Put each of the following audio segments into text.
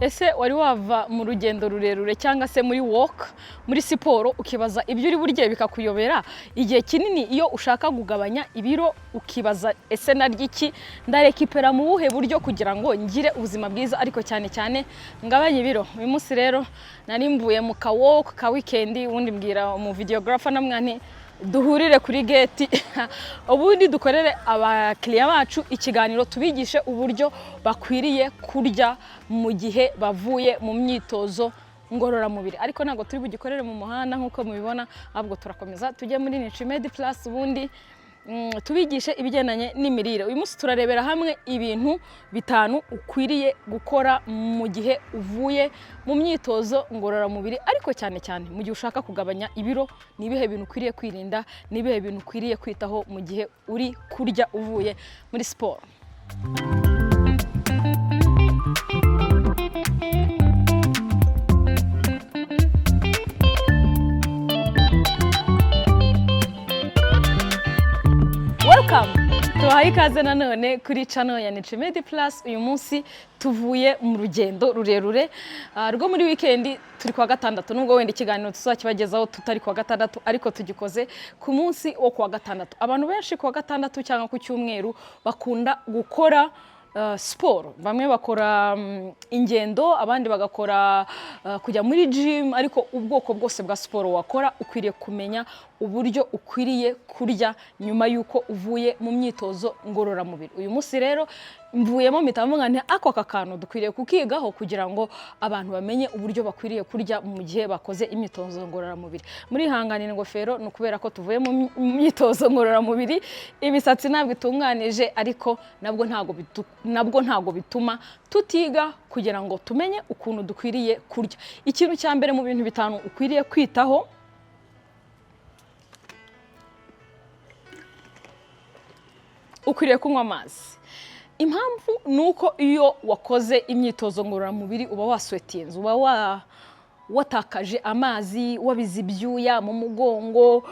ese wari wava mu rugendo rurerure cyangwa se muri walk muri siporo ukibaza ibyo uri burye bikakuyobera igihe kinini iyo ushaka kugabanya ibiro ukibaza ese naryiki ndarekipera mu buhe buryo kugira ngo ngire ubuzima bwiza ariko cyane cyane ngabanye ibiro. Uyu munsi rero nari mvuye mu ka walk ka weekend ubundi mbwira mu videographer namwani duhurire kuri gate ubundi dukorere abakiriya bacu ikiganiro tubigishe uburyo bakwiriye kurya mu gihe bavuye mu myitozo ngororamubiri, ariko ntago turi bugikorere mu muhanda nkuko mubibona, ahubwo turakomeza tujye muri Nutrimed Plus ubundi tubigishe ibigendanye n'imirire. Uyu munsi turarebera hamwe ibintu bitanu ukwiriye gukora mu gihe uvuye mu myitozo ngororamubiri, ariko cyane cyane mu gihe ushaka kugabanya ibiro, nibihe bintu ukwiriye kwirinda, nibihe bintu ukwiriye kwitaho mu gihe uri kurya uvuye muri siporo. Welcome! Tubahaye ikaze nanone kuri channel ya Nutrimed Plus. Uyu munsi tuvuye mu rugendo rurerure rwo muri weekend, turi kwa gatandatu, nubwo wenda ikiganiro tuzakibagezaho tutari kwa gatandatu, ariko tugikoze ku munsi wo kwa gatandatu. Abantu benshi kwa gatandatu cyangwa ku cyumweru bakunda gukora siporo, bamwe bakora ingendo, abandi bagakora kujya muri gym, ariko ubwoko bwose bwa siporo wakora ukwiriye kumenya uburyo ukwiriye kurya nyuma yuko uvuye mu myitozo ngororamubiri. Uyu munsi rero mvuyemo mitamungane ako kakano dukwiriye kukigaho kugira ngo abantu bamenye uburyo bakwiriye kurya mu gihe bakoze imyitozo ngororamubiri. Muri hanganira ingofero no kubera ko tuvuye mu myitozo ngororamubiri, imisatsi ntabwo itunganije, ariko nabwo ntago bituma tutiga kugira ngo tumenye ukuntu dukwiriye kurya. Ikintu cya mbere mu bintu bitanu ukwiriye kwitaho, ukwiriye kunywa amazi. Impamvu nuko iyo wakoze imyitozo ngororamubiri uba waswetinze, uba watakaje amazi, wabize ibyuya mu mugongo,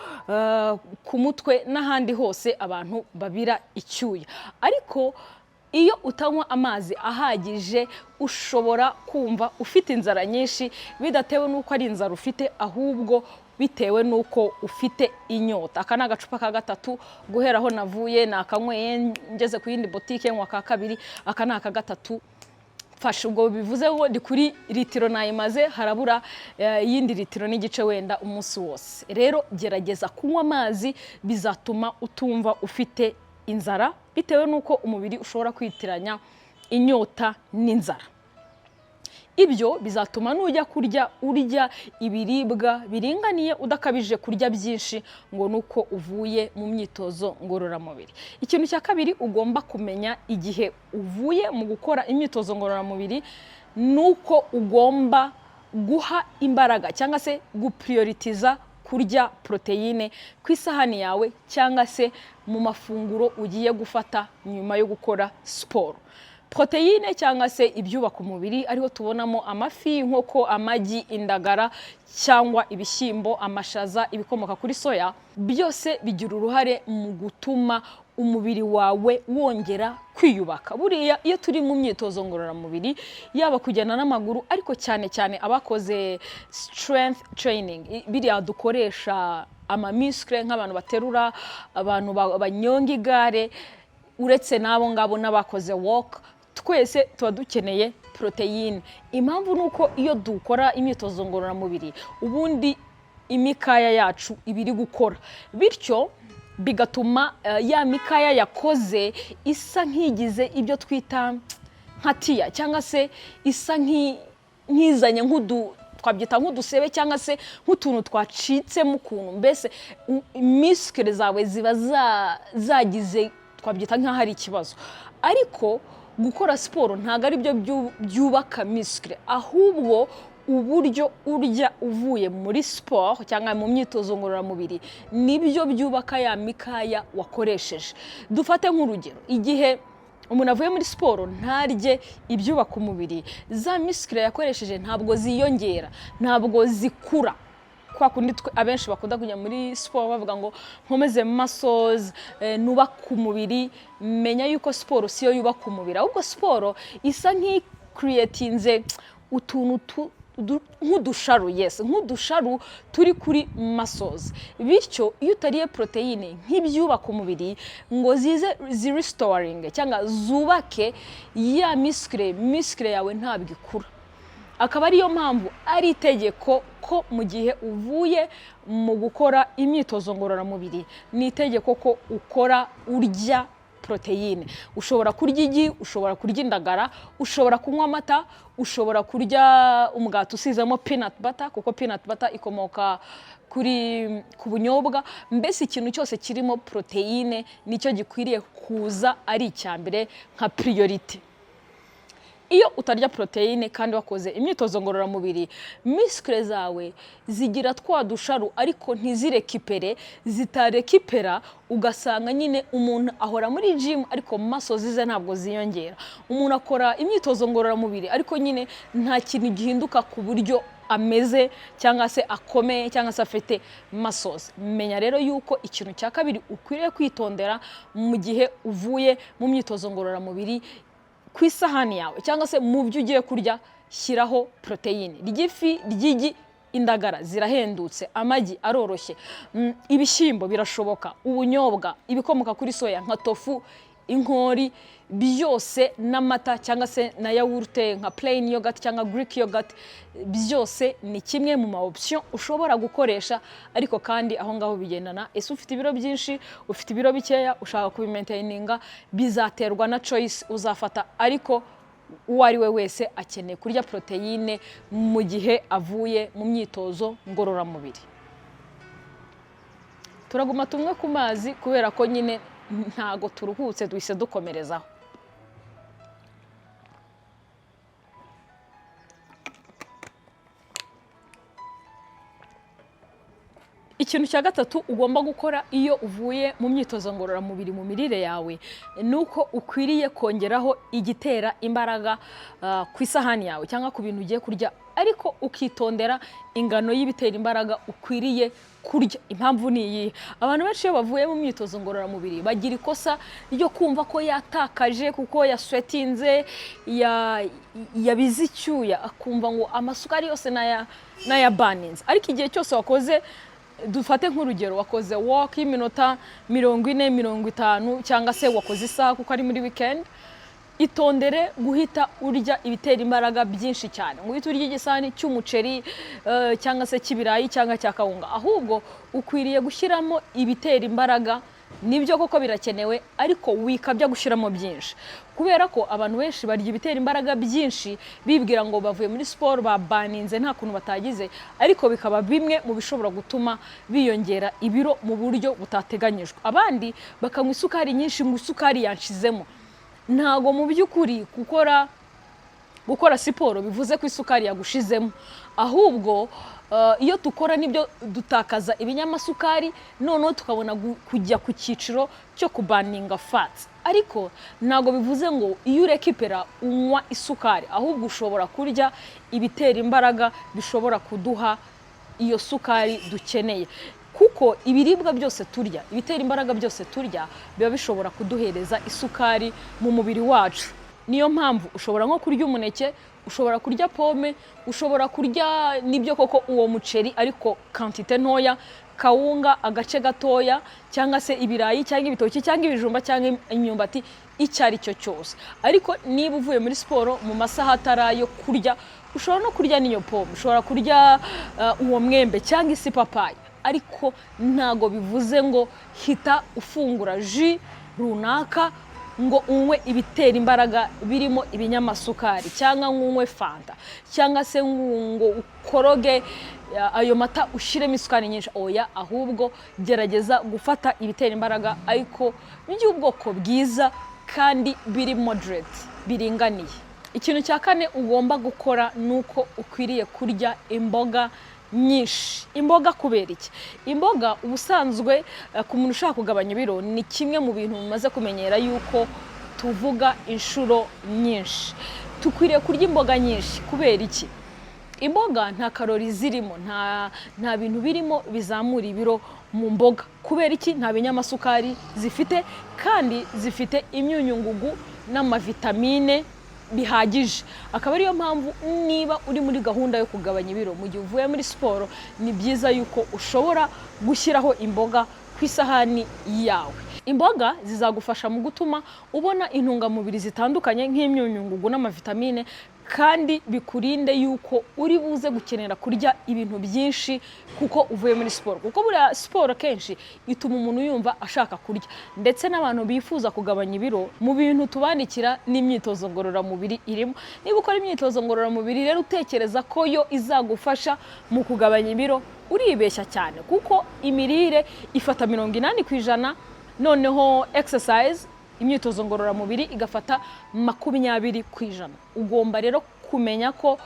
ku mutwe n'ahandi hose abantu babira icyuya. Ariko iyo utanywa amazi ahagije ushobora kumva ufite inzara nyinshi, bidatewe nuko ari inzara ufite, ahubwo bitewe nuko ufite inyota. Aka na gacupa ka gatatu guhera aho navuye nakanyweye ngeze ku yindi boutique nkwa ka kabiri, aka na ka gatatu fasha, ubwo bivuze ngo ndi kuri litiro nayimaze, harabura yindi litiro n'igice wenda umunsi wose. Rero gerageza kunywa amazi, bizatuma utumva ufite inzara, bitewe nuko umubiri ushobora kwitiranya inyota n'inzara. Ibyo bizatuma nujya kurya urya ibiribwa biringaniye, udakabije kurya byinshi ngo nuko uvuye mu myitozo ngororamubiri. Ikintu cya kabiri ugomba kumenya igihe uvuye mu gukora imyitozo ngororamubiri, nuko ugomba guha imbaraga cyangwa se guprioritiza kurya proteine ku isahani yawe cyangwa se mu mafunguro ugiye gufata nyuma yo gukora siporo. Proteine cyangwa se ibyubaka umubiri ariho tubonamo amafi, inkoko, amagi, indagara cyangwa ibishyimbo, amashaza, ibikomoka kuri soya, byose bigira uruhare mu gutuma umubiri wawe wongera kwiyubaka. Buriya iyo turi mu myitozo ngororamubiri, yaba kugenda n'amaguru, ariko cyane cyane abakoze strength training, biriya dukoresha amamiskle nk'abantu baterura, abantu banyonga igare, uretse nabo ngabo n'abakoze walk, twese tuba dukeneye proteine. Impamvu nuko iyo dukora imyitozo ngororamubiri ubundi imikaya yacu ibiri gukora, bityo bigatuma ya mikaya yakoze isa nk'igize ibyo twita nka tiya, cyangwa se isa nk'izanye twabyita nk'udusebe cyangwa se nk'utuntu twacitsemo ukuntu, mbese miskle zawe ziba zagize, twabyita nk'aho ari ikibazo. Ariko gukora siporo ntago ari byo byubaka miskle, ahubwo uburyo urya uvuye muri siporo cyangwa mu myitozo ngororamubiri nibyo byubaka ya mikaya wakoresheje. Dufate nk'urugero, igihe umuntu avuye muri siporo ntarye ibyubaka umubiri, za miskle yakoresheje ntabwo ziyongera, ntabwo zikura. Kwa kundi abenshi bakunda kujya muri siporo bavuga ngo nkomeze muscles, nubaka umubiri. Menya yuko siporo siyo yubaka umubiri, ahubwo siporo isa nk'i creatinze utuntu nk'udusharu, yes, nk'udusharu turi kuri muscles. Bityo iyo utariye proteine nk'ibyubaka umubiri ngo zize zirestoring cyangwa zubake ya muscle yawe ntabwo ikura. Akaba ariyo mpamvu ari itegeko ko mu gihe uvuye mu gukora imyitozo ngororamubiri, ni itegeko ko ukora urya proteine. Ushobora kurya igi, ushobora kurya indagara, ushobora kunywa amata, ushobora kurya umugati usizemo peanut butter, kuko peanut butter ikomoka ku bunyobwa. Mbese ikintu cyose kirimo proteine nicyo gikwiriye kuza ari icyambere nka priority. Iyo utarya proteine kandi wakoze imyitozo ngororamubiri, muscle zawe zigira twa dusharu ariko ntizirekipere, zitarekipera, ugasanga nyine umuntu ahora muri gym ariko muscles ze ntabwo ziyongera. Umuntu akora imyitozo ngororamubiri ariko nyine nta kintu gihinduka ku buryo ameze cyangwa se akomeye cyangwa se afite muscles. Menya rero yuko ikintu cya kabiri ukwiriye kwitondera mu gihe uvuye mu myitozo ngororamubiri, ku isahani yawe cyangwa se mu byo ugiye kurya, shyiraho proteine. Ry'ifi, ry'igi, indagara zirahendutse, amagi aroroshye, ibishyimbo birashoboka, ubunyobwa, ibikomoka kuri soya nka tofu, inkori, byose n'amata cyangwa se na yawurute nka plain yogurt cyangwa Greek yogurt, byose ni kimwe mu ma option ushobora gukoresha. Ariko kandi aho ngaho bigendana, ese ufite ibiro byinshi, ufite ibiro bikeya, ushaka kubimaintaininga, bizaterwa na choice uzafata. Ariko uwo ari we wese akeneye kurya proteine mu gihe avuye mu myitozo ngororamubiri. Turaguma tumwe ku mazi kubera ko nyine ntago turuhutse, duhise dukomerezaho. Ikintu cya gatatu ugomba gukora iyo uvuye mu myitozo ngororamubiri mu mirire yawe, nuko ukwiriye kongeraho igitera imbaraga ku isahani yawe cyangwa ku bintu ugiye kurya, ariko ukitondera ingano y'ibitera imbaraga ukwiriye kurya. Impamvu ni iyi: abantu benshi iyo bavuye mu myitozo ngororamubiri bagira ikosa ryo kumva ko yatakaje kuko yaswetinze, yabize icyuya, akumva ngo amasukari yose n'aya baninze. Ariko igihe cyose wakoze, dufate nk'urugero, wakoze walk y'iminota 40, 50 cyangwa se wakoze isaha kuko ari muri weekend, itondere guhita urya ibitera imbaraga byinshi cyane. Guhita urya igisahani cy'umuceri cyangwa se cy'ibirayi cyangwa cya kawunga. Ahubwo ukwiriye gushyiramo ibitera imbaraga. Nibyo koko birakenewe, ariko wikabya gushyiramo byinshi, kubera ko abantu benshi barya ibitera imbaraga byinshi bibwira ngo bavuye muri siporo babaninze nta kuntu batagize, ariko bikaba bimwe mu bishobora gutuma biyongera ibiro mu buryo butateganyijwe. Abandi bakanywa isukari nyinshi, ngo isukari yanshizemo. Ntago mu by'ukuri gukora siporo bivuze ko isukari yagushizemo, ahubwo iyo tukora nibyo dutakaza ibinyamasukari, noneho tukabona kujya ku cyiciro cyo kubaninga fats. Ariko ntago bivuze ngo iyo urekipera unywa isukari, ahubwo ushobora kurya ibitera imbaraga bishobora kuduha iyo sukari dukeneye, kuko ibiribwa byose turya, ibitera imbaraga byose turya, biba bishobora kuduhereza isukari mu mubiri wacu. Niyo mpamvu ushobora nko kurya umuneke, ushobora kurya pome, ushobora kurya nibyo koko uwo muceri ariko quantité ntoya, kawunga agace gatoya, cyangwa se ibirayi cyangwa ibitoki cyangwa ibijumba cyangwa imyumbati, icyari cyo cyose. Ariko niba uvuye muri siporo mu masaha atarayo kurya, ushobora no kurya niyo pome, ushobora kurya uwo mwembe cyangwa isi papayi. Ariko ntago bivuze ngo hita ufungura jus runaka ngo unywe ibitera imbaraga birimo ibinyamasukari, cyangwa unywe fanta, cyangwa se ngo ukoroge ayo mata ushiremo isukari nyinshi. Oya, ahubwo gerageza gufata ibitera imbaraga ariko by'ubwoko bwiza kandi biri moderate, biringaniye. Ikintu cya kane ugomba gukora nuko ukwiriye kurya imboga nyinshi. Imboga kubera iki? Imboga ubusanzwe ku muntu ushaka kugabanya ibiro ni kimwe mu bintu bimaze kumenyera yuko tuvuga inshuro nyinshi. Tukwiriye kurya imboga nyinshi. Kubera iki? Imboga nta kalori zirimo, nta bintu birimo bizamura ibiro mu mboga. Kubera iki? Nta binyamasukari zifite, kandi zifite imyunyungugu n'amavitamine bihagije. Akaba ariyo mpamvu niba uri muri gahunda yo kugabanya ibiro mu gihe uvuye muri siporo, ni byiza yuko ushobora gushyiraho imboga ku isahani yawe. Imboga zizagufasha mu gutuma ubona intungamubiri zitandukanye nk'imyunyungugu n'amavitamine, kandi bikurinde yuko uri buze gukenera kurya ibintu byinshi kuko uvuye muri siporo, kuko buriya siporo kenshi ituma umuntu yumva ashaka kurya. Ndetse n'abantu bifuza kugabanya ibiro, mu bintu tubandikira n'imyitozo ngororamubiri irimo. Niba ukora imyitozo ngororamubiri rero utekereza ko yo izagufasha mu kugabanya ibiro, uribeshya cyane, kuko imirire ifata 80%, noneho exercise, imyitozo ngororamubiri igafata 20%. Ugomba rero kumenya ko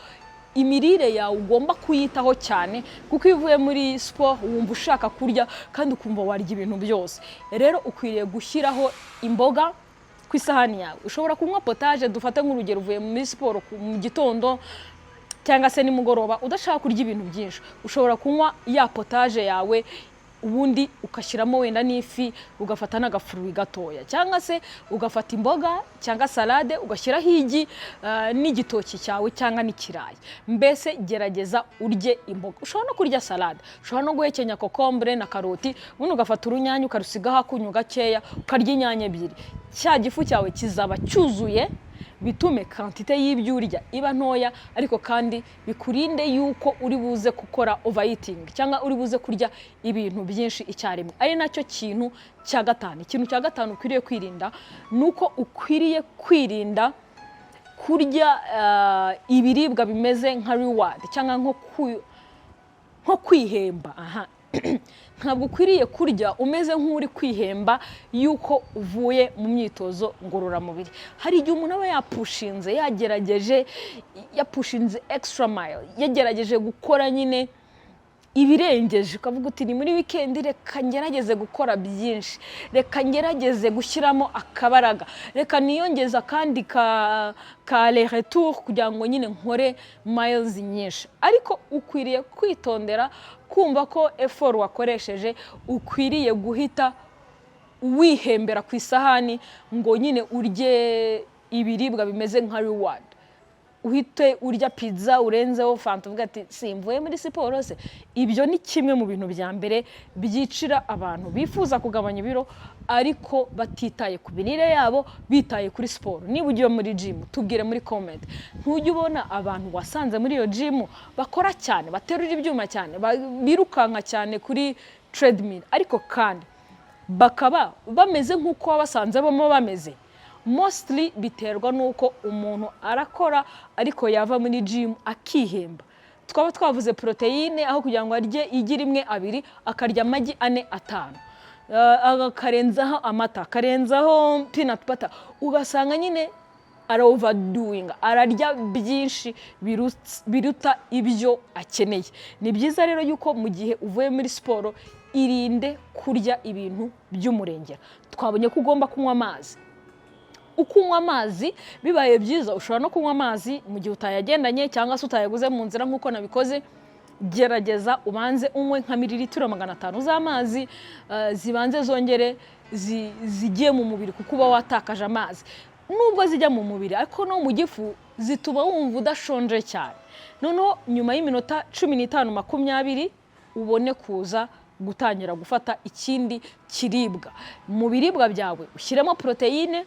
imirire yawe ugomba kuyitaho cyane, kuko iyo uvuye muri siporo wumva ushaka kurya kandi ukumva warya ibintu byose. Rero ukwiriye gushyiraho imboga ku isahani yawe. Ushobora kunywa potage, dufate nk'urugero uvuye muri siporo mu gitondo cyangwa se nimugoroba udashaka kurya ibintu byinshi, ushobora kunywa ya potage yawe, ubundi ukashyiramo wenda n'ifi, ugafata n'agafurui gatoya, cyangwa se ugafata imboga cyangwa salade ugashyiraho igi n'igitoki cyawe cyangwa n'ikirayi. Mbese gerageza urye imboga. Ushobora no kurya salade, ushobora no guhekenya kokombure na karoti, ubundi ugafata urunyanya ukarusigaho akunyu gakeya, ukarya inyanya ebyiri. Cya gifu cyawe kizaba cyuzuye, bitume quantité y'ibyo urya iba ntoya, ariko kandi bikurinde yuko uri buze gukora overeating cyangwa uri buze kurya ibintu byinshi icyarimwe. Ari nacyo kintu cya gatanu. Ikintu cya gatanu ukwiriye kwirinda nuko ukwiriye kwirinda kurya ibiribwa bimeze nka reward cyangwa nko kwihemba. Ntabwo ukwiriye kurya umeze nk'uri kwihemba yuko uvuye mu myitozo ngororamubiri. Hari igihe umuntu aba yapushinze, yapushinze extra mile, yagerageje gukora nyine ibirengeje, ukavuga uti ni muri weekend reka ngerageze gukora byinshi, reka ngerageze gushyiramo akabaraga, reka niyongeza kandi ka les retours kugira ngo nyine nkore miles nyinshi. Ariko ukwiriye kwitondera kumva ko effort wakoresheje ukwiriye guhita wihembera ku isahani ngo nyine urye ibiribwa bimeze nka reward. Uhite urya pizza urenzeho fanta uvuga ati simvuye muri siporo se. Ibyo ni kimwe mu bintu bya mbere byicira abantu bifuza kugabanya ibiro ariko batitaye ku binire yabo, bitaye kuri siporo. Niba ugiye muri gym tubwire muri comment. Ntujye ubona abantu wasanze muri iyo gym bakora cyane, baterura ibyuma cyane, birukanka cyane kuri treadmill, ariko kandi bakaba bameze nk'uko wabasanze bamo bameze. Mostly biterwa nuko umuntu arakora ariko yava muri gym akihemba. Twaba twavuze proteine, aho kugira ngo arye igi rimwe abiri akarya amagi 4 5, akarenzaho amata, akarenzaho peanut butter, ugasanga nyine overdoing, ararya byinshi biruta ibyo akeneye. Ni byiza rero yuko mu gihe uvuye muri siporo irinde kurya ibintu by'umurengera. Twabonye ko ugomba kunywa amazi. Ukunywa amazi bibaye byiza, ushobora no kunywa amazi mu gihe utayagendanye cyangwa se utayaguze mu nzira nk'uko nabikoze. Gerageza ubanze unywe nka mililitiro 500 z'amazi, zibanze zongere zigiye mu mubiri kuko uba watakaje amazi. Nubwo zijya mu mubiri ariko no mu gifu zituma wumva udashonje cyane. Noneho nyuma y'iminota 15-20 ubone kuza gutangira gufata ikindi kiribwa. Mu biribwa byawe ushyiremo proteine,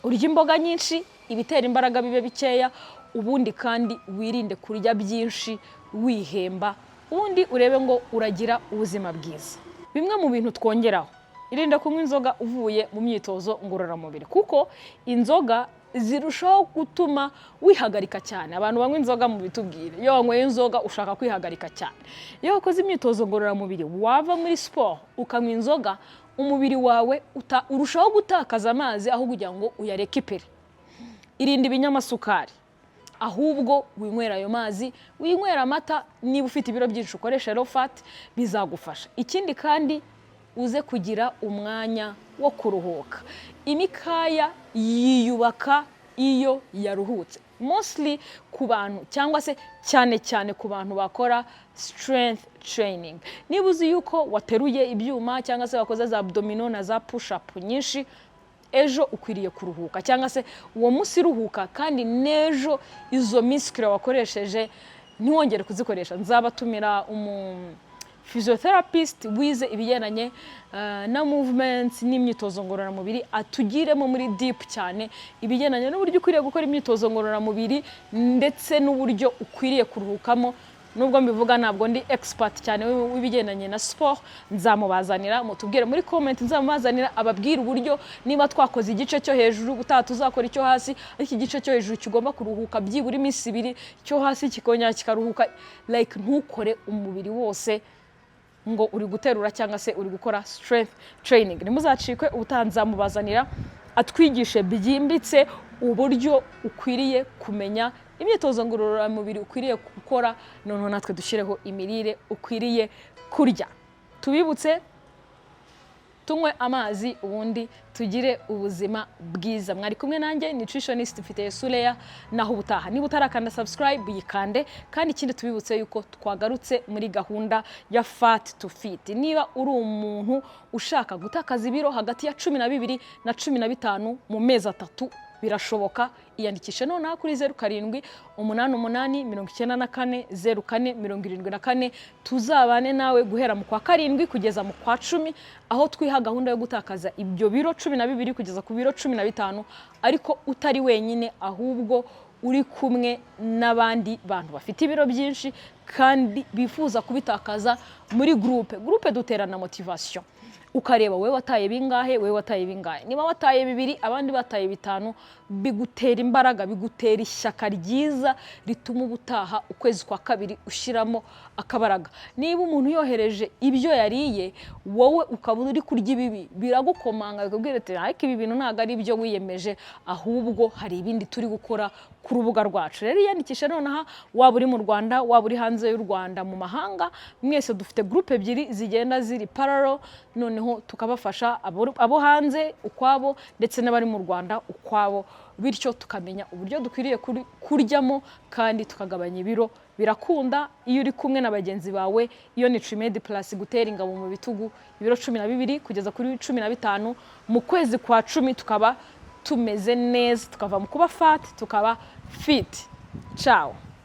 urya imboga nyinshi, ibitera imbaraga bibe bikeya, ubundi kandi wirinde kurya byinshi wihemba, ubundi urebe ngo uragira ubuzima bwiza. Bimwe mu bintu twongeraho, irinde kunywa inzoga uvuye mu myitozo ngororamubiri, kuko inzoga zirushaho gutuma wihagarika cyane. Abantu banywa inzoga mu bitubwire, iyo wanyweye inzoga ushaka kwihagarika cyane. Iyo ukoze imyitozo ngororamubiri wava muri siporo ukanywa inzoga, umubiri wawe urushaho gutakaza amazi aho kugira ngo uyarekipere. Irinde ibinyamasukari, ahubwo winywera ayo mazi, winywera amata. Niba ufite ibiro byinshi ukoresha low fat, bizagufasha. Ikindi kandi uze kugira umwanya wo kuruhuka. Imikaya yiyubaka iyo yaruhutse. Mostly ku bantu cyangwa se cyane ku bantu bakora strength training. Niba uzi yuko wateruye ibyuma cyangwa se wakoze za abdominal na za push up nyinshi, ejo ukwiriye kuruhuka cyangwa se uwo munsi ruhuka kandi nejo izo muscle wakoresheje ntiwongere kuzikoresha. Nzabatumira physiotherapist wize ibigendanye na movements n'imyitozo ngororamubiri atugiremo muri deep cyane ibigendanye n'uburyo ukwiriye gukora imyitozo ngororamubiri ndetse n'uburyo ukwiriye kuruhukamo. Nubwo mbivuga ntabwo ndi expert cyane w'ibigendanye na sport, nzamubazanira mutubwire muri comment, nzamubazanira ababwira uburyo niba twakoze igice cyo hejuru gutaha tuzakora icyo hasi, ariko igice cyo hejuru kigomba kuruhuka byibura iminsi 2, cyo hasi kikongera kikaruhuka. Like ntukore umubiri wose ngo uri guterura cyangwa se uri gukora strength training. Nimuzacikwe ubutanzamubazanira atwigishe byimbitse uburyo ukwiriye kumenya imyitozo ngororamubiri ukwiriye gukora, noneho natwe dushireho imirire ukwiriye kurya. Tubibutse tunywe amazi ubundi tugire ubuzima bwiza. Mwari kumwe nanjye nutritionist Mfite Suleya, naho ubutaha. Niba utarakanda subscribe yikande, kandi ikindi tubibutse yuko twagarutse muri gahunda ya fat to fit. Niba uri umuntu ushaka gutakaza ibiro hagati ya 12 na 15 mu mezi 3 birashoboka, iyandikishe nonaha kuri 0788940474 tuzabane nawe guhera mu kwa 7 kugeza mu kwa 10, aho twiha gahunda yo gutakaza ibyo biro 12 kugeza ku biro 15, ariko utari wenyine ahubwo uri kumwe n'abandi bantu bafite ibiro byinshi kandi bifuza kubitakaza muri groupe duterana motivation. Ukareba wewe wataye bingahe, wewe wataye bingahe. Niba wataye 2 abandi bataye 5, bigutera imbaraga, bigutera ishyaka ryiza rituma ubutaha ukwezi kwa 2 ushiramo akabaraga. Niba umuntu yohereje ibyo yariye wowe ukaba uri kurya ibibi, biragukomanga bikubwira ati ariko ibi bintu ntago ari ibyo wiyemeje, ahubwo hari ibindi turi gukora ku rubuga rwacu. Rero yandikishe nonaha, waba uri mu Rwanda, waba uri hanze y'u Rwanda, mu mahanga, mwese dufite groupe ebyiri zigenda ziri parallel, noneho tukabafasha abo hanze ukwabo ndetse n'abari mu Rwanda ukwabo, bityo tukamenya uburyo dukwiriye kuryamo kandi tukagabanya ibiro. Birakunda iyo uri kumwe na bagenzi bawe. Iyo Nutrimed Plus gutera ingabo mu bitugu, ibiro 12 kugeza kuri 15 mu kwezi kwa 10 tukaba tumeze neza, tukava mu kuba fat tukaba fit. Ciao.